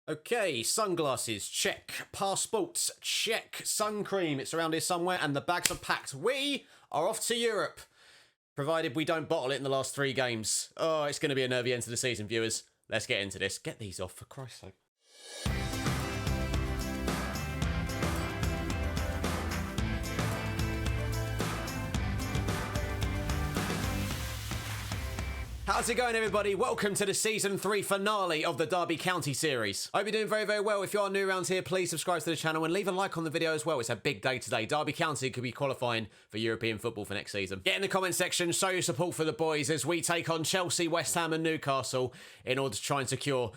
Okay, sunglasses, check. Passports, check. Sun cream, it's around here somewhere, and the bags are packed. We are off to Europe, provided we don't bottle it in the last 3 games. Oh, it's going to be a nervy end to the season, viewers. Let's get into this. Get these off, for Christ's sake. How's it going, everybody? Welcome to the Season 3 finale of the Derby County series. I hope you're doing very, very well. If you are new around here, please subscribe to the channel and leave a like on the video as well. It's a big day today. Derby County could be qualifying for European football for next season. Get in the comment section, show your support for the boys as we take on Chelsea, West Ham and Newcastle in order to try and secure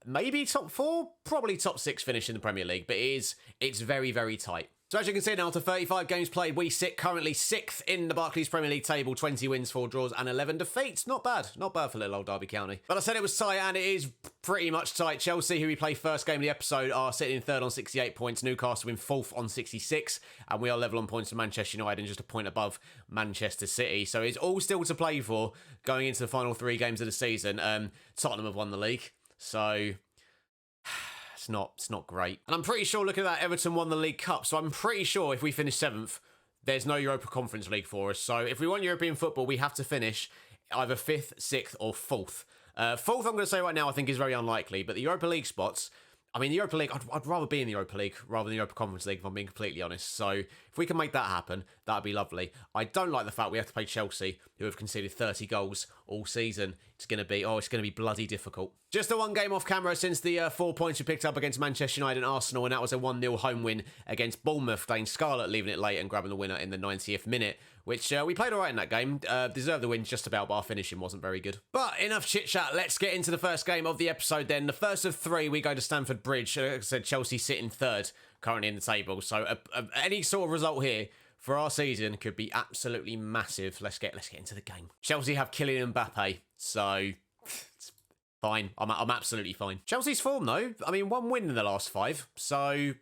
maybe top 4, probably top 6 finish in the Premier League, but it's very, very tight. So as you can see now, after 35 games played, we sit currently 6th in the Barclays Premier League table, 20 wins, 4 draws and 11 defeats. Not bad. Not bad for little old Derby County. But I said it was tight, and it is pretty much tight. Chelsea, who we play first game of the episode, are sitting in 3rd on 68 points. Newcastle in 4th on 66. And we are level on points with Manchester United and just a point above Manchester City. So it's all still to play for going into the final 3 games of the season. Tottenham have won the league. So It's not great. And I'm pretty sure, looking at that, Everton won the League Cup. So I'm pretty sure if we finish 7th, there's no Europa Conference League for us. So if we want European football, we have to finish either 5th, 6th or 4th. 4th, I'm going to say right now, I think is very unlikely. But the Europa League spots, I mean, the Europa League, I'd rather be in the Europa League rather than the Europa Conference League, if I'm being completely honest. So if we can make that happen, that'd be lovely. I don't like the fact we have to play Chelsea, who have conceded 30 goals all season. It's going to be bloody difficult. Just the 1 game off camera since the 4 points we picked up against Manchester United and Arsenal, and that was a 1-0 home win against Bournemouth. Dane Scarlett leaving it late and grabbing the winner in the 90th minute, which we played all right in that game. Deserved the win just about, but our finishing wasn't very good. But enough chit-chat. Let's get into the first game of the episode then. The first of 3, we go to Stamford Bridge. Like I said, Chelsea sitting 3rd currently in the table. So any sort of result here for our season could be absolutely massive. Let's get into the game. Chelsea have Kylian Mbappe, so it's fine. I'm absolutely fine. Chelsea's form, though, I mean, 1 win in the last 5, so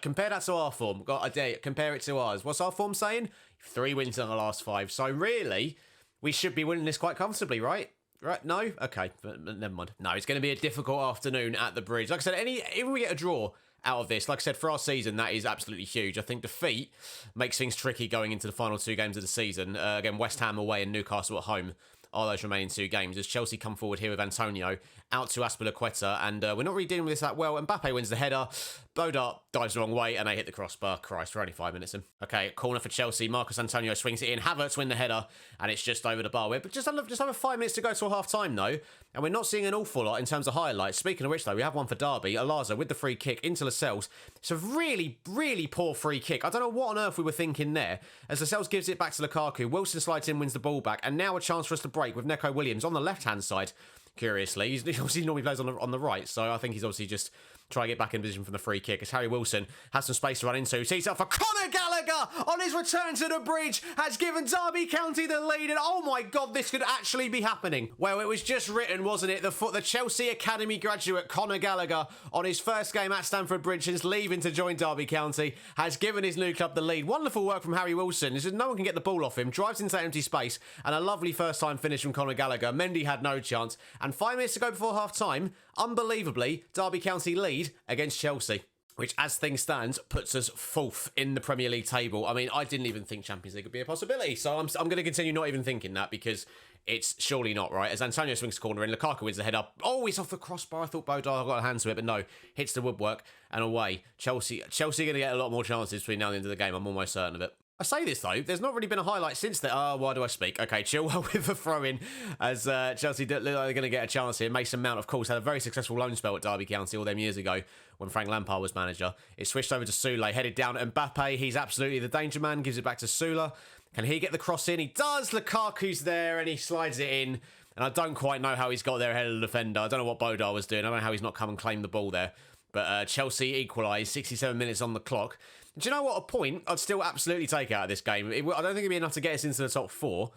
compare that to our form. I dare compare it to ours. What's our form saying? 3 wins in the last 5. So really, we should be winning this quite comfortably, right? Right? No? Okay, but never mind. No, it's going to be a difficult afternoon at the Bridge. Like I said, even we get a draw out of this, like I said, for our season, that is absolutely huge. I think defeat makes things tricky going into the final 2 games of the season. Again, West Ham away and Newcastle at home are those remaining 2 games, as Chelsea come forward here with Antonio out to Azpilicueta, and we're not really dealing with this that well. Mbappe wins the header, Bodart dives the wrong way, and they hit the crossbar. Christ, we're only 5 minutes in. Okay, corner for Chelsea, Marcus Antonio swings it in, Havertz win the header, and it's just over the bar. But just over 5 minutes to go to half-time, though, and we're not seeing an awful lot in terms of highlights. Speaking of which, though, we have one for Derby. Alaza with the free kick into Lascelles. It's a really, really poor free kick. I don't know what on earth we were thinking there, as Lascelles gives it back to Lukaku. Wilson slides in, wins the ball back, and now a chance for us to break with Neco Williams on the left-hand side. Curiously, he obviously normally plays on the right, so I think he's obviously just trying to get back in position from the free kick as Harry Wilson has some space to run into. Tees up for Conor Gallagher on his return to the Bridge, has given Derby County the lead, and oh my god, this could actually be happening. Well, it was just written, wasn't it? The Chelsea Academy graduate Conor Gallagher, on his first game at Stamford Bridge since leaving to join Derby County, has given his new club the lead. Wonderful work from Harry Wilson. No one can get the ball off him, drives into that empty space, and a lovely first-time finish from Conor Gallagher. Mendy had no chance, and 5 minutes to go before half-time, unbelievably, Derby County lead against Chelsea, which, as things stand, puts us 4th in the Premier League table. I mean, I didn't even think Champions League would be a possibility, so I'm going to continue not even thinking that, because it's surely not, right? As Antonio swings the corner in, Lukaku wins the head up. Oh, he's off the crossbar. I thought Bodart got a hand to it, but no. Hits the woodwork and away. Chelsea going to get a lot more chances between now and the end of the game. I'm almost certain of it. I say this, though, there's not really been a highlight since that. Why do I speak? Okay, Chilwell with a throw-in as Chelsea look like they're going to get a chance here. Mason Mount, of course, had a very successful loan spell at Derby County all them years ago when Frank Lampard was manager. It switched over to Soulé, headed down at Mbappe. He's absolutely the danger man, gives it back to Soulé. Can he get the cross in? He does. Lukaku's there, and he slides it in. And I don't quite know how he's got there ahead of the defender. I don't know what Bodart was doing. I don't know how he's not come and claimed the ball there. But Chelsea equalised, 67 minutes on the clock. Do you know what? A point I'd still absolutely take out of this game. I don't think it'd be enough to get us into the top 4,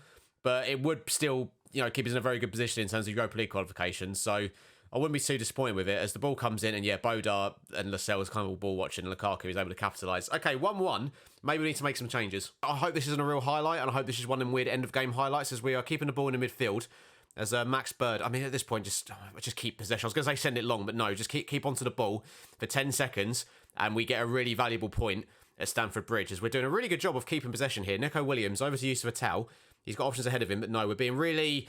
but it would still, keep us in a very good position in terms of Europa League qualifications. So I wouldn't be too disappointed with it as the ball comes in, and yeah, Bodart and Lascelles kind of all ball watching, and Lukaku is able to capitalise. Okay, 1-1. Maybe we need to make some changes. I hope this isn't a real highlight, and I hope this is one of them weird end of game highlights as we are keeping the ball in the midfield. as Max Bird. I mean, at this point, just keep possession. I was going to say send it long, but no, just keep onto the ball for 10 seconds, and we get a really valuable point at Stamford Bridge, as we're doing a really good job of keeping possession here. Nico Williams over to Yusuf Attal. He's got options ahead of him, but no, we're being really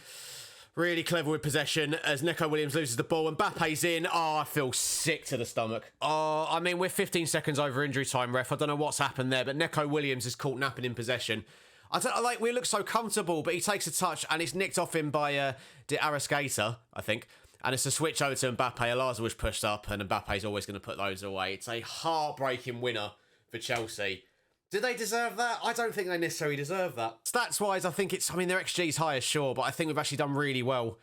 clever with possession as Nico Williams loses the ball and Mbappe's in. Oh, I feel sick to the stomach. Oh, I mean, we're 15 seconds over injury time, ref. I don't know what's happened there, but Nico Williams is caught napping in possession. I don't like, we look so comfortable, but he takes a touch and it's nicked off him by De Arrascaeta, I think. And it's a switch over to Mbappe. Alaza was pushed up and Mbappe's always going to put those away. It's a heartbreaking winner for Chelsea. Did they deserve that? I don't think they necessarily deserve that. Stats-wise, I think their XG's higher, sure, but I think we've actually done really well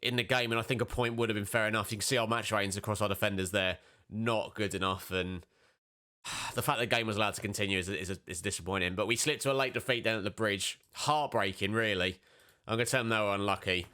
in the game, and I think a point would have been fair enough. You can see our match ratings across our defenders there. Not good enough, and the fact that the game was allowed to continue is disappointing. But we slipped to a late defeat down at the Bridge. Heartbreaking, really. I'm going to tell them they were unlucky.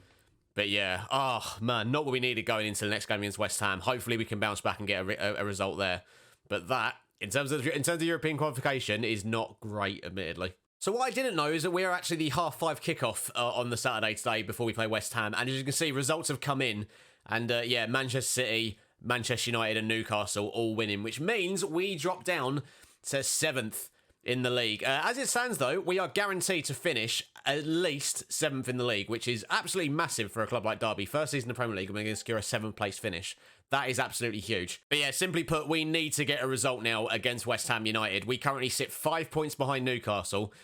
But yeah, oh man, not what we needed going into the next game against West Ham. Hopefully we can bounce back and get a result there. But that, in terms of European qualification, is not great, admittedly. So what I didn't know is that we are actually the 5:30 kickoff on the Saturday today before we play West Ham. And as you can see, results have come in. And yeah, Manchester City, Manchester United and Newcastle all winning, which means we drop down to 7th in the league. As it stands, though, we are guaranteed to finish at least 7th in the league, which is absolutely massive for a club like Derby. First season in the Premier League, and we're going to secure a 7th place finish. That is absolutely huge. But yeah, simply put, we need to get a result now against West Ham United. We currently sit 5 points behind Newcastle,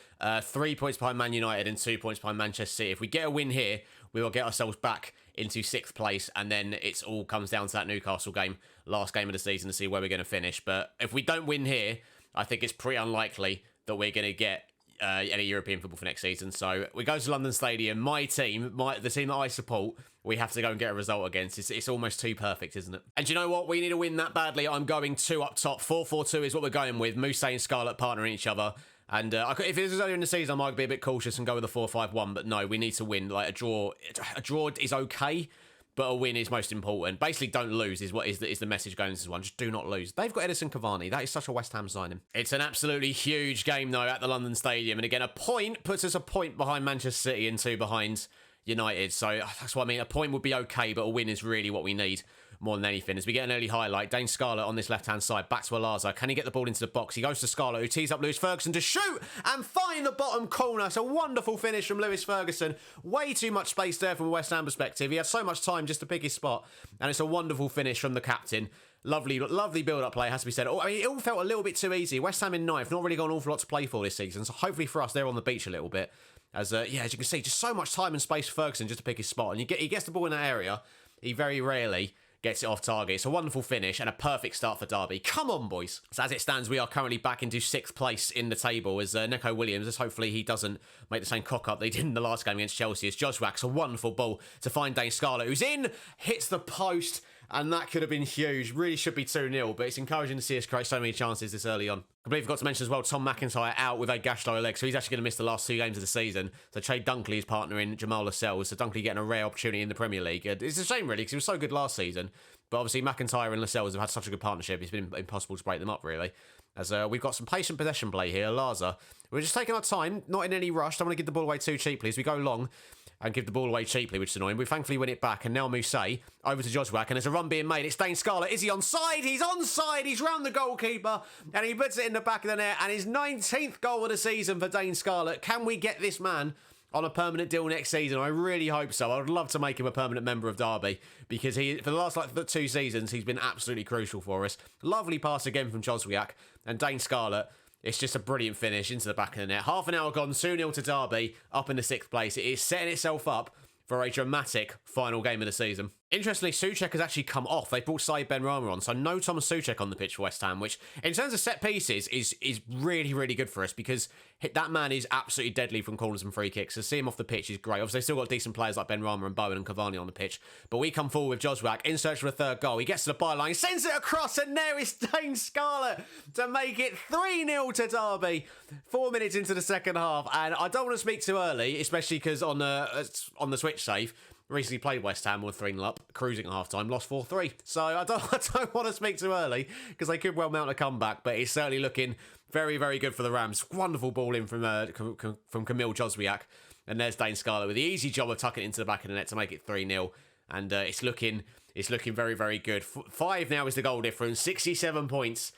3 points behind Man United, and 2 points behind Manchester City. If we get a win here, we will get ourselves back into 6th place, and then it all comes down to that Newcastle game, last game of the season, to see where we're going to finish. But if we don't win here, I think it's pretty unlikely that we're going to get any European football for next season. So we go to London Stadium. My team, the team that I support, we have to go and get a result against. It's almost too perfect, isn't it? And you know what? We need to win that badly. I'm going 2 up top. 4-4-2 is what we're going with. Mousse and Scarlett partnering each other. And if it was earlier in the season, I might be a bit cautious and go with a 4-5-1. But no, we need to win. Like a draw is okay, but a win is most important. Basically, don't lose is what is the message going into this one. Just do not lose. They've got Edison Cavani. That is such a West Ham signing. It's an absolutely huge game, though, at the London Stadium. And again, a point puts us a point behind Manchester City and 2 behind United. So that's what I mean. A point would be okay, but a win is really what we need more than anything. As we get an early highlight, Dane Scarlett on this left-hand side, back to Alaza. Can he get the ball into the box? He goes to Scarlett, who tees up Lewis Ferguson to shoot and find the bottom corner. It's a wonderful finish from Lewis Ferguson. Way too much space there from a West Ham perspective. He had so much time just to pick his spot, and it's a wonderful finish from the captain. Lovely build-up play, has to be said. I mean, it all felt a little bit too easy. West Ham in 9th, not really got an awful lot to play for this season, so hopefully for us, they're on the beach a little bit. As you can see, just so much time and space for Ferguson just to pick his spot. And he gets the ball in that area. He very rarely gets it off target. It's a wonderful finish and a perfect start for Derby. Come on, boys. So as it stands, we are currently back into 6th place in the table as Nico Williams, as hopefully he doesn't make the same cock-up that he did in the last game against Chelsea. As Joswak's a wonderful ball to find Dane Scarlett, who's in, hits the post, and that could have been huge. Really should be 2-0, but it's encouraging to see us create so many chances this early on. I believe I forgot to mention as well, Tom McIntyre out with a gashed lower leg, so he's actually going to miss the last 2 games of the season. So Trey Dunkley is partnering Jamal Lascelles, so Dunkley getting a rare opportunity in the Premier League. It's a shame, really, because he was so good last season. But obviously, McIntyre and Lascelles have had such a good partnership, it's been impossible to break them up, really. As we've got some patient possession play here, Laza. We're just taking our time, not in any rush. Don't want to give the ball away too cheaply as we go long and give the ball away cheaply, which is annoying. We thankfully win it back, and now Mousse over to Joswak, and there's a run being made. It's Dane Scarlett. Is he onside? He's onside. He's round the goalkeeper, and he puts it in the back of the net, and his 19th goal of the season for Dane Scarlett. Can we get this man on a permanent deal next season? I really hope so. I would love to make him a permanent member of Derby, because for the last 2 seasons, he's been absolutely crucial for us. Lovely pass again from Joswiak, and Dane Scarlett. It's just a brilliant finish into the back of the net. Half an hour gone, 2-0 to Derby, up in the 6th place. It is setting itself up for a dramatic final game of the season. Interestingly, Souček has actually come off. They brought Said Benrahma on, so no Thomas Souček on the pitch for West Ham, which in terms of set pieces is really, really good for us, because that man is absolutely deadly from corners and free kicks. So see him off the pitch is great. Obviously, they've still got decent players like Benrahma and Bowen and Cavani on the pitch, but we come forward with Joswak in search of a 3rd goal. He gets to the byline, sends it across, and there is Dane Scarlett to make it 3-0 to Derby. 4 minutes into the second half, and I don't want to speak too early, especially because on the switch save, recently played West Ham with 3-0 up, cruising at half-time, lost 4-3. So I don't want to speak too early, because they could well mount a comeback, but it's certainly looking very, very good for the Rams. Wonderful ball in from Kamil Joswiak. And there's Dane Scarlett with the easy job of tucking it into the back of the net to make it 3-0. And it's looking very, very good. 5 now is the goal difference, 67 points.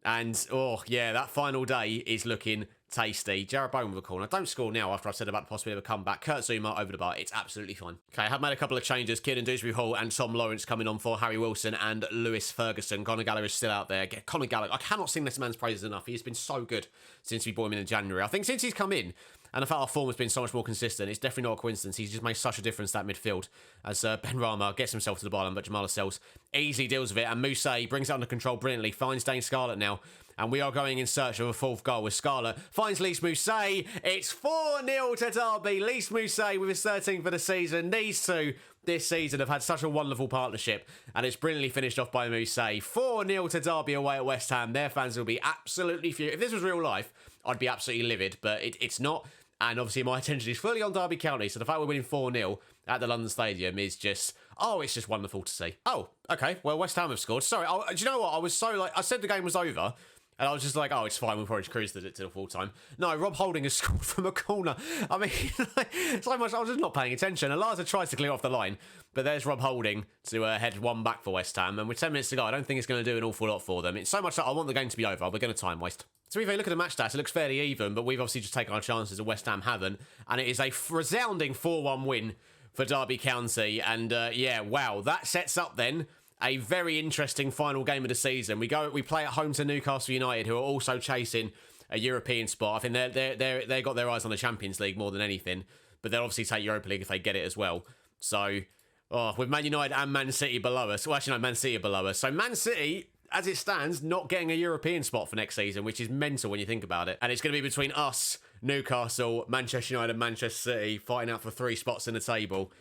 And, oh, yeah, that final day is looking tasty. Jared Bowen with a corner. Don't score now after I've said about the possibility of a comeback. Kurt Zuma over the bar. It's absolutely fine. Okay, I have made a couple of changes. Kieran Dewsbury Hall and Tom Lawrence coming on for Harry Wilson and Lewis Ferguson. Conor Gallagher is still out there. Conor Gallagher, I cannot sing this man's praises enough. He has been so good since we brought him in January. I think since he's come in, and I felt our form has been so much more consistent. It's definitely not a coincidence. He's just made such a difference that midfield. As Ben Rama gets himself to the bottom, but Jamal Lascelles easily deals with it. And Mousset brings it under control brilliantly. Finds Dane Scarlett now. And we are going in search of a 4th goal with Scarlett. Finds Lys Mousset. It's 4-0 to Derby. Lys Mousset with his 13th for the season. These two this season have had such a wonderful partnership. And it's brilliantly finished off by Mousset. 4-0 to Derby away at West Ham. Their fans will be absolutely furious. If this was real life, I'd be absolutely livid. But it's not. And obviously my attention is fully on Derby County. So the fact we're winning 4-0 at the London Stadium is just... Oh, it's just wonderful to see. Oh, okay. Well, West Ham have scored. Sorry. Do you know what? I was so like... I said the game was over. And I was just like, oh, it's fine. We'll probably cruise to the full time. No, Rob Holding has scored from a corner. I mean, so much. I was just not paying attention. Eliza tries to clear off the line. But there's Rob Holding to head one back for West Ham. And with 10 minutes to go, I don't think it's going to do an awful lot for them. It's so much that I want the game to be over. We're going to time waste. So if you look at the match stats, it looks fairly even. But we've obviously just taken our chances and West Ham haven't. And it is a resounding 4-1 win for Derby County. And yeah, wow. That sets up then a very interesting final game of the season. We play at home to Newcastle United, who are also chasing a European spot. I think they got their eyes on the Champions League more than anything, but they'll obviously take Europa League if they get it as well. So, with Man United and Man City below us, well, actually no, Man City are below us. So Man City, as it stands, not getting a European spot for next season, which is mental when you think about it. And it's going to be between us, Newcastle, Manchester United, and Manchester City fighting out for 3 spots in the table.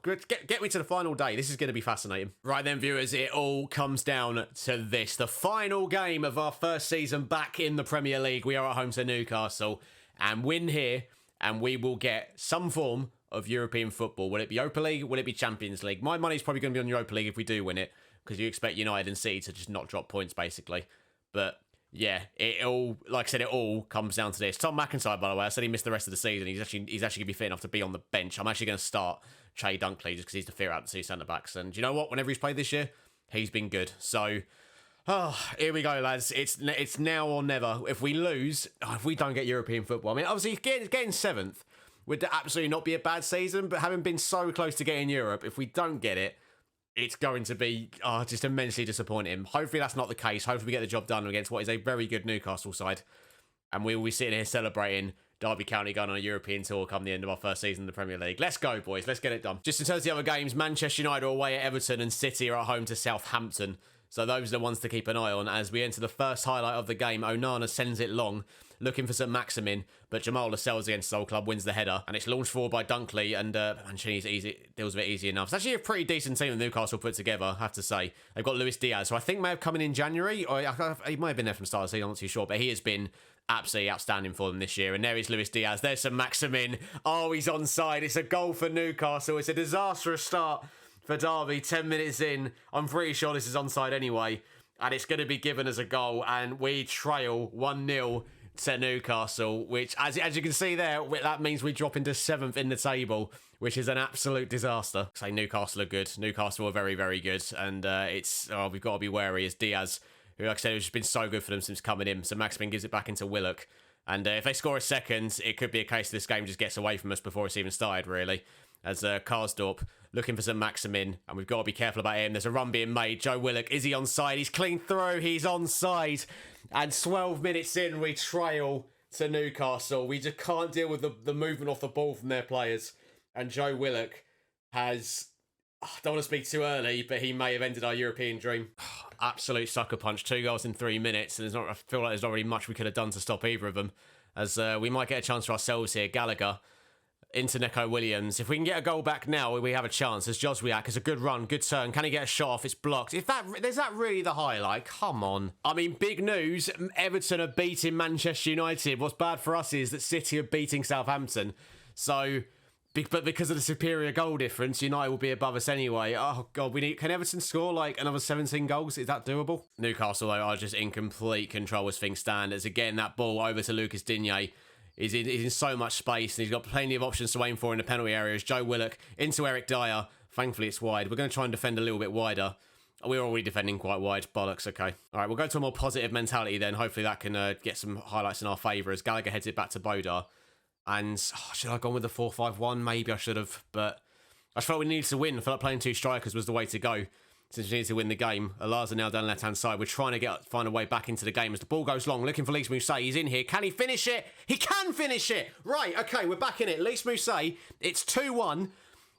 Good. Get me to the final day. This is going to be fascinating. Right then, viewers, it all comes down to this. The final game of our first season back in the Premier League. We are at home to Newcastle and win here, and we will get some form of European football. Will it be Europa League? Will it be Champions League? My money's probably going to be on Europa League if we do win it, because you expect United and City to just not drop points, basically. But yeah, it all comes down to this. Tom McIntyre, by the way, I said he missed the rest of the season. He's actually going to be fit enough to be on the bench. I'm actually going to start Che Dunkley just because he's the fear out of the 2 centre-backs. And you know what? Whenever he's played this year, he's been good. So, here we go, lads. It's now or never. If we lose, if we don't get European football, I mean, obviously, getting 7th would absolutely not be a bad season, but having been so close to getting Europe, if we don't get it, it's going to be just immensely disappointing. Hopefully that's not the case. Hopefully we get the job done against what is a very good Newcastle side. And we will be sitting here celebrating Derby County going on a European tour come the end of our first season in the Premier League. Let's go, boys. Let's get it done. Just in terms of the other games, Manchester United are away at Everton and City are at home to Southampton. So those are the ones to keep an eye on as we enter the first highlight of the game. Onana sends it long, looking for St Maximin, but Jamal Lascelles against his old club wins the header, and it's launched forward by Dunkley, and Mancini's deals with it easy enough. It's actually a pretty decent team that Newcastle put together, I have to say. They've got Luis Diaz, who I think may have come in January, or he might have been there from the start of the season, I'm not too sure, but he has been absolutely outstanding for them this year. And there is Luis Diaz. There's St Maximin. Oh, he's onside. It's a goal for Newcastle. It's a disastrous start for Derby. 10 minutes in. I'm pretty sure this is onside anyway. And it's going to be given as a goal. And we trail 1-0 to Newcastle, which, as you can see there, that means we drop into 7th in the table, which is an absolute disaster. Say Newcastle are good. Newcastle are very, very good. And we've got to be wary as Diaz, who, like I said, has been so good for them since coming in. So Maximin gives it back into Willock. And if they score a second, it could be a case this game just gets away from us before it's even started, really. As Karsdorp looking for St Maximin, and we've got to be careful about him. There's a run being made. Joe Willock, is he onside? He's clean through. He's onside. And 12 minutes in, we trail to Newcastle. We just can't deal with the movement off the ball from their players. And Joe Willock has... I don't want to speak too early, but he may have ended our European dream. Absolute sucker punch. 2 goals in 3 minutes. And I feel like there's not really much we could have done to stop either of them. As we might get a chance for ourselves here. Gallagher into Neco Williams. If we can get a goal back now, we have a chance. As Joswiak is a good run, good turn. Can he get a shot off? It's blocked. Is that really the highlight? Come on. I mean, big news. Everton are beating Manchester United. What's bad for us is that City are beating Southampton. So... But because of the superior goal difference, United will be above us anyway. Oh, God, can Everton score like another 17 goals? Is that doable? Newcastle, though, are just in complete control as things stand. As again, that ball over to Lucas Digne. He's in so much space, and he's got plenty of options to aim for in the penalty areas. Joe Willock into Eric Dyer. Thankfully, it's wide. We're going to try and defend a little bit wider. We're already defending quite wide. Bollocks, okay. All right, we'll go to a more positive mentality then. Hopefully that can get some highlights in our favour as Gallagher heads it back to Boda. And should I have gone with the 4-5-1? Maybe I should have, but I felt we needed to win. I felt like playing 2 strikers was the way to go since we needed to win the game. Alaza now down the left-hand side. We're trying to find a way back into the game as the ball goes long, looking for Lys Mousset. He's in here. Can he finish it? He can finish it! Right, okay, we're back in it. Lys Mousset, it's 2-1.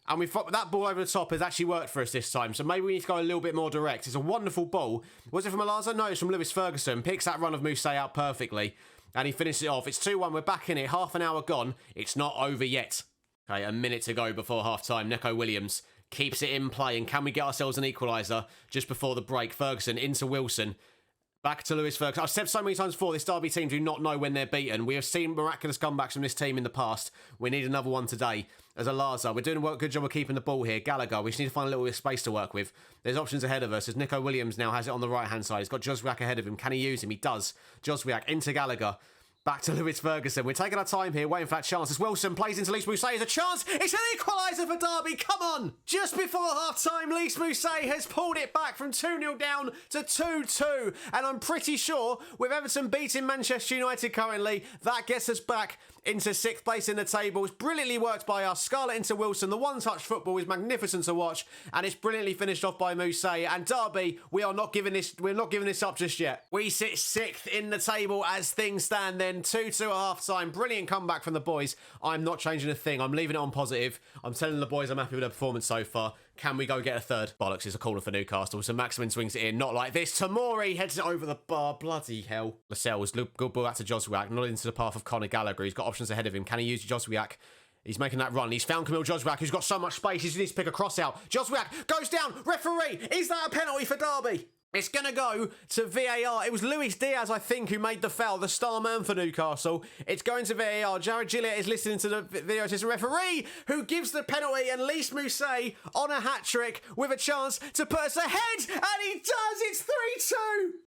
And that ball over the top has actually worked for us this time. So maybe we need to go a little bit more direct. It's a wonderful ball. Was it from Alaza? No, it's from Lewis Ferguson. Picks that run of Mousset out perfectly. And he finishes it off. It's 2-1. We're back in it. Half an hour gone. It's not over yet. Okay, a minute to go before half-time. Neco Williams keeps it in play. And can we get ourselves an equaliser just before the break? Ferguson into Wilson. Back to Lewis Ferguson. I've said so many times before, this Derby team do not know when they're beaten. We have seen miraculous comebacks from this team in the past. We need another one today. As Alaza, we're doing a good job of keeping the ball here. Gallagher, we just need to find a little bit of space to work with. There's options ahead of us as Neco Williams now has it on the right-hand side. He's got Joswiak ahead of him. Can he use him? He does. Joswiak into Gallagher. Back to Lewis Ferguson. We're taking our time here, waiting for that chance. As Wilson plays into Lys Mousset. It's a chance. It's an equaliser for Derby. Come on. Just before half-time, Lys Mousset has pulled it back from 2-0 down to 2-2. And I'm pretty sure with Everton beating Manchester United currently, that gets us back into 6th place in the table. It's brilliantly worked by us. Scarlett into Wilson. The one-touch football is magnificent to watch, and it's brilliantly finished off by Mousset. And Derby, we're not giving this up just yet. We sit 6th in the table as things stand then. 2-2 at half-time. Brilliant comeback from the boys. I'm not changing a thing. I'm leaving it on positive. I'm telling the boys I'm happy with their performance so far. Can we go get a third? Bollocks, is a corner for Newcastle. So Maximin swings it in. Not like this. Tamori heads it over the bar. Bloody hell. Lascelles, good ball back to Joswiak. Not into the path of Conor Gallagher. He's got options ahead of him. Can he use Joswiak? He's making that run. He's found Camille Joswiak, who's got so much space. He needs to pick a cross out. Joswiak goes down. Referee, is that a penalty for Derby? It's going to go to VAR. It was Luis Diaz, I think, who made the foul, the star man for Newcastle. It's going to VAR. Jared Gillett is listening to the video assistant referee, who gives the penalty, and Lys Mousset on a hat-trick with a chance to put us ahead, and he does! It's 3-2!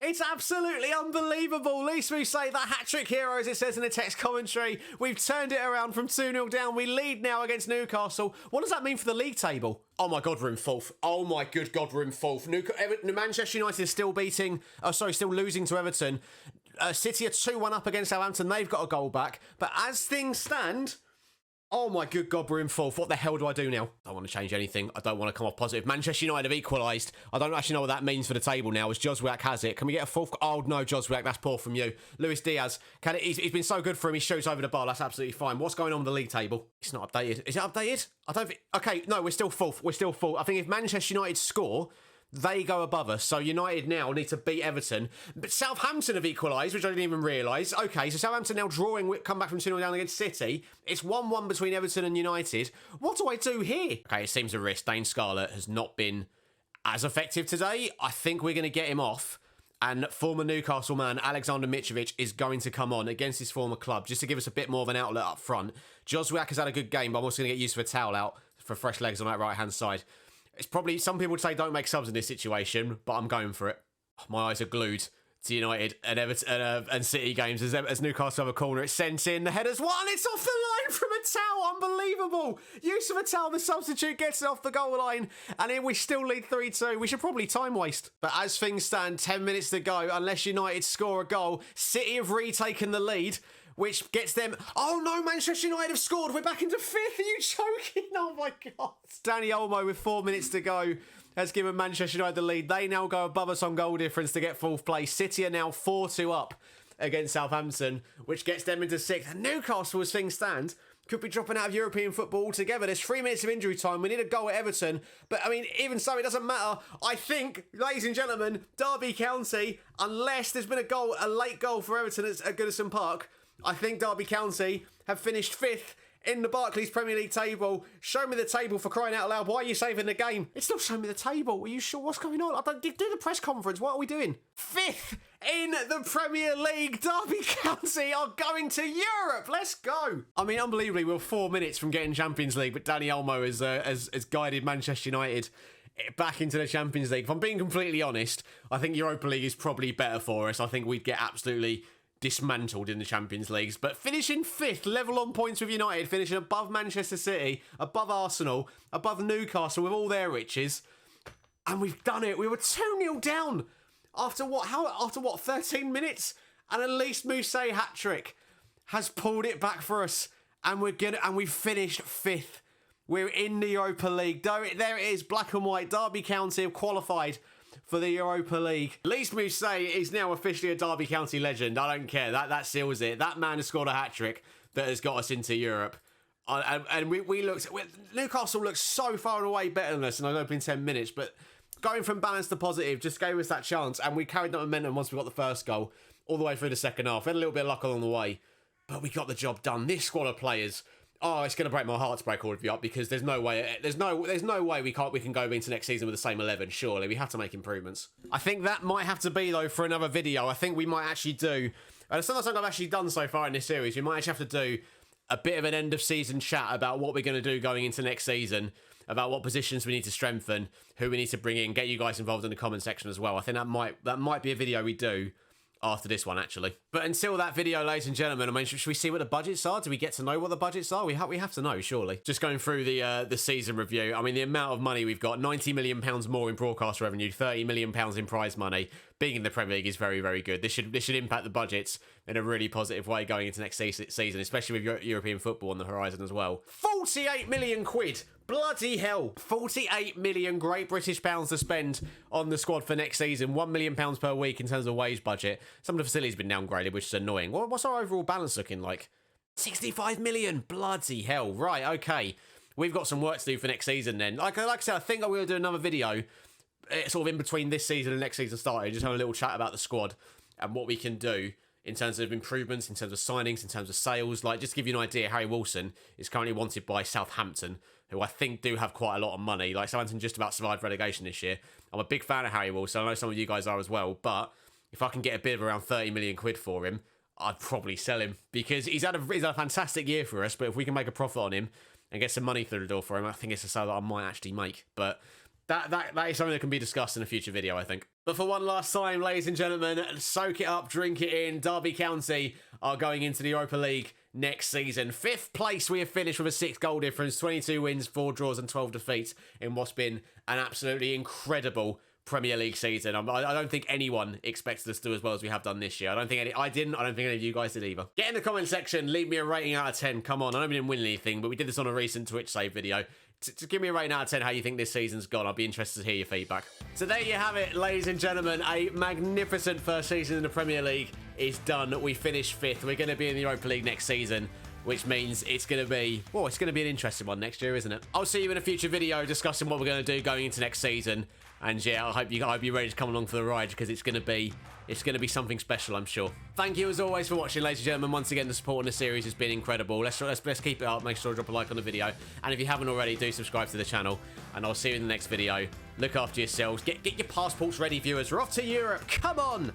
It's absolutely unbelievable. Lys Mousset, that hat-trick hero, as it says in the text commentary. We've turned it around from 2-0 down. We lead now against Newcastle. What does that mean for the league table? Oh my God, we're in 4th. Oh my good God, we're in 4th. Manchester United is still still losing to Everton. City are 2-1 up against Southampton. They've got a goal back. But as things stand, oh my good God, we're in 4th. What the hell do I do now? I don't want to change anything. I don't want to come off positive. Manchester United have equalised. I don't actually know what that means for the table now as Joswiak has it. Can we get a 4th? Oh no, Joswiak, that's poor from you. Luis Diaz, he's been so good for him. He shoots over the bar. That's absolutely fine. What's going on with the league table? It's not updated. Is it updated? I don't think... Okay, no, we're still 4th. We're still 4th. I think if Manchester United score, they go above us. So United now need to beat Everton. But Southampton have equalised, which I didn't even realise. Okay, so Southampton now come back from 2-0 down against City. It's 1-1 between Everton and United. What do I do here? Okay, it seems a risk. Dane Scarlett has not been as effective today. I think we're going to get him off. And former Newcastle man Alexander Mitrovic is going to come on against his former club just to give us a bit more of an outlet up front. Joswiak has had a good game, but I'm also going to get used to a towel out for fresh legs on that right-hand side. It's probably, some people would say don't make subs in this situation, but I'm going for it. My eyes are glued to United and Everton and City games as Newcastle have a corner. It's sent in. The header's one. It's off the line from a towel. Unbelievable. Use of a towel. The substitute gets it off the goal line. And here we still lead 3-2. We should probably time waste. But as things stand, 10 minutes to go. Unless United score a goal, City have retaken the lead, which gets them... Oh no, Manchester United have scored. We're back into 5th. Are you joking? Oh my God. Danny Olmo with 4 minutes to go has given Manchester United the lead. They now go above us on goal difference to get 4th place. City are now 4-2 up against Southampton, which gets them into 6th. And Newcastle, as things stand, could be dropping out of European football altogether. There's 3 minutes of injury time. We need a goal at Everton. But, I mean, even so, it doesn't matter. I think, ladies and gentlemen, Derby County, unless there's been a late goal for Everton at Goodison Park, I think Derby County have finished 5th in the Barclays Premier League table. Show me the table, for crying out loud. Why are you saving the game? It's not showing me the table. Are you sure? What's going on? I don't do the press conference. What are we doing? 5th in the Premier League. Derby County are going to Europe. Let's go. I mean, unbelievably, we're 4 minutes from getting Champions League, but Danny Olmo has guided Manchester United back into the Champions League. If I'm being completely honest, I think Europa League is probably better for us. I think we'd get absolutely dismantled in the Champions Leagues. But finishing 5th, level on points with United, finishing above Manchester City, above Arsenal, above Newcastle with all their riches. And we've done it. We were 2-0 down after what? After what? 13 minutes? And Elise Mousset hat-trick has pulled it back for us. And we've finished 5th. We're in the Europa League. There it is, black and white. Derby County have qualified for the Europa League. Elise Mousset is now officially a Derby County legend. I don't care. That seals it. That man has scored a hat-trick that has got us into Europe. And Newcastle looks so far and away better than us in those opening 10 minutes. But going from balance to positive just gave us that chance. And we carried that momentum once we got the first goal all the way through the second half. We had a little bit of luck along the way. But we got the job done. This squad of players, it's going to break my heart to break all of you up because there's no way we can go into next season with the same 11. Surely we have to make improvements. I think that might have to be though for another video. I think we might actually do, and it's not something I've actually done so far in this series. We might actually have to do a bit of an end of season chat about what we're going to do going into next season, about what positions we need to strengthen, who we need to bring in, get you guys involved in the comment section as well. I think that might be a video we do after this one, actually. But until that video, ladies and gentlemen, I mean, should we see what the budgets are? Do we get to know what the budgets are? We have to know, surely. Just going through the season review, I mean, the amount of money we've got, £90 million more in broadcast revenue, £30 million in prize money. Being in the Premier League is very, very good. This should impact the budgets in a really positive way going into next season, especially with European football on the horizon as well. 48 million quid! Bloody hell. 48 million Great British pounds to spend on the squad for next season. £1 million per week in terms of wage budget. Some of the facilities have been downgraded, which is annoying. What's our overall balance looking like? 65 million. Bloody hell. Right, okay. We've got some work to do for next season then. Like I said, I think I will do another video sort of in between this season and next season starting. Just have a little chat about the squad and what we can do in terms of improvements, in terms of signings, in terms of sales. Like, just to give you an idea, Harry Wilson is currently wanted by Southampton, who I think do have quite a lot of money. Like, Southampton just about survived relegation this year. I'm a big fan of Harry Wilson. I know some of you guys are as well. But if I can get a bid of around 30 million quid for him, I'd probably sell him. Because he's had a fantastic year for us. But if we can make a profit on him and get some money through the door for him, I think it's a sale that I might actually make. But that is something that can be discussed in a future video, I think. But for one last time, ladies and gentlemen, soak it up, drink it in. Derby County are going into the Europa League next season. 5th place we have finished with a 6-goal difference, 22 wins, 4 draws and 12 defeats in what's been an absolutely incredible Premier League season. I don't think anyone expected us to do as well as we have done this year. I don't think any of you guys did either. Get in the comment section, leave me a rating out of 10. Come on, I know we didn't win anything, but we did this on a recent Twitch save video. To give me a rating out of 10 how you think this season's gone. I'll be interested to hear your feedback. So there you have it, ladies and gentlemen. A magnificent first season in the Premier League is done. We finished 5th. We're going to be in the Europa League next season, which means it's going to be an interesting one next year, isn't it? I'll see you in a future video discussing what we're going to do going into next season. And yeah, I hope you're ready to come along for the ride because it's going to be something special, I'm sure. Thank you as always for watching, ladies and gentlemen. Once again, the support in the series has been incredible. Let's keep it up. Make sure to drop a like on the video, and if you haven't already, do subscribe to the channel. And I'll see you in the next video. Look after yourselves. Get your passports ready, viewers. We're off to Europe. Come on.